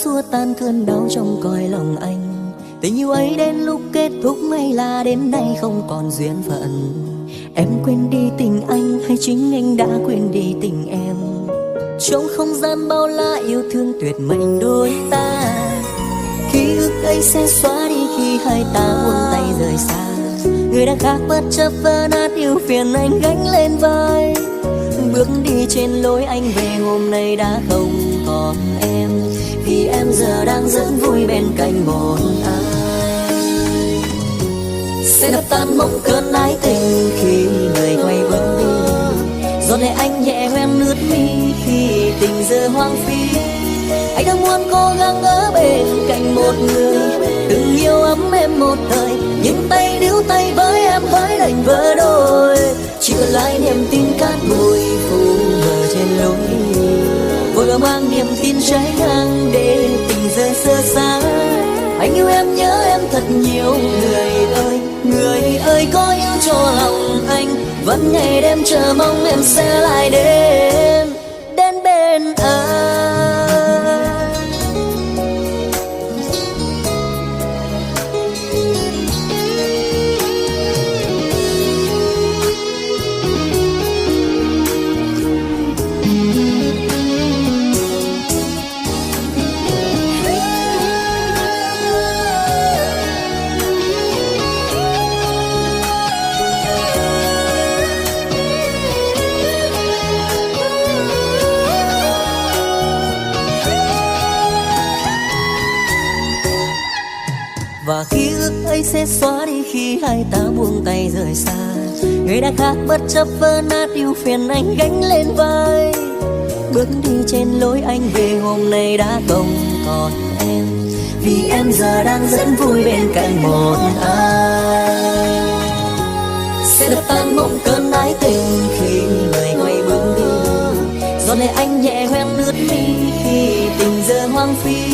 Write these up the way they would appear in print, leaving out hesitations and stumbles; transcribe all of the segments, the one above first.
Xua tan cơn đau trong cõi lòng anh. Tình yêu ấy đến lúc kết thúc hay là đến nay không còn duyên phận? Em quên đi tình anh hay chính anh đã quên đi tình em? Trong không gian bao la yêu thương tuyệt mệnh đôi ta, ký ức ấy sẽ xóa đi khi hai ta buông tay rời xa. Người đã khác bất chấp vỡ nát yêu phiền anh gánh lên vai. Bước đi trên lối anh về hôm nay đã không còn em, vì em giờ đang rất vui bên cạnh một ai. Sẽ đập tan mộng cơn ái tình khi người quay bước đi, giọt lệ anh nhẹ hoen nước mi khi tình giờ hoang phí. Anh đang muốn cố gắng ở bên cạnh một người từng yêu ấm em một thời, nhưng tay níu tay với em hỡi đành vỡ đôi. Chỉ còn lại niềm tin cát bụi phủ mờ trên lối đi, vội vàng mang niềm tin trái ngang để tình rơi sơ xa. Anh yêu em nhớ em thật nhiều người ơi có yêu cho lòng anh, vẫn ngày đêm chờ mong em sẽ lại đến bên anh. Và ký ức ấy sẽ xóa đi khi hai ta buông tay rời xa. Người đã khác bất chấp vỡ nát yêu phiền anh gánh lên vai. Bước đi trên lối anh về hôm nay đã không còn em, vì em giờ đang rất vui bên cạnh một ai. Sẽ đập tan mộng cơn ái tình khi người quay bước đi, giọt lệ anh nhẹ hoen nước mi khi tình giờ hoang phí.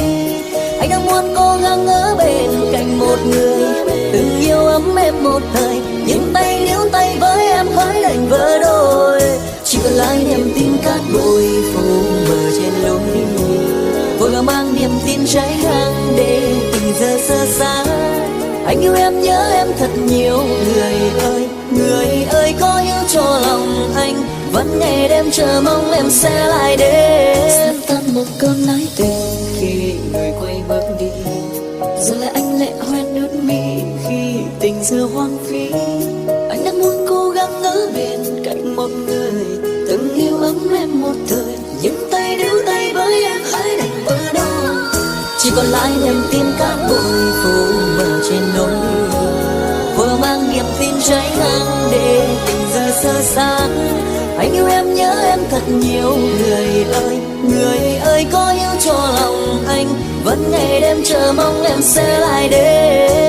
Anh đang muốn cố gắng ở bên cạnh một người từng yêu ấm em một thời, nhưng tay níu tay với em hỡi đành vỡ đôi. Chỉ còn lại niềm tin cát bụi phủ mờ trên lối đi, vội vàng mang niềm tin trái ngang để tình giờ sơ xa. Anh yêu em nhớ em thật nhiều người ơi có yêu cho lòng anh, vẫn ngày đêm chờ mong em sẽ lại đến. Tan một cơn ái tình khi người quay bước đi, giờ lại anh lệ hoen nước mi khi tình giờ hoang phí. Anh đang muốn cố gắng ở bên cạnh một người từng yêu ấm em một thời, nhưng tay níu tay với em hãy đành vỡ đôi. Chỉ còn lại niềm tin cát bụi phủ mờ trên lối đi, vừa mang niềm tin trái ngang để tình giờ sơ xa. Anh yêu em nhớ em thật nhiều người ơi có yêu cho lòng anh, vẫn ngày đêm chờ mong em sẽ lại đến.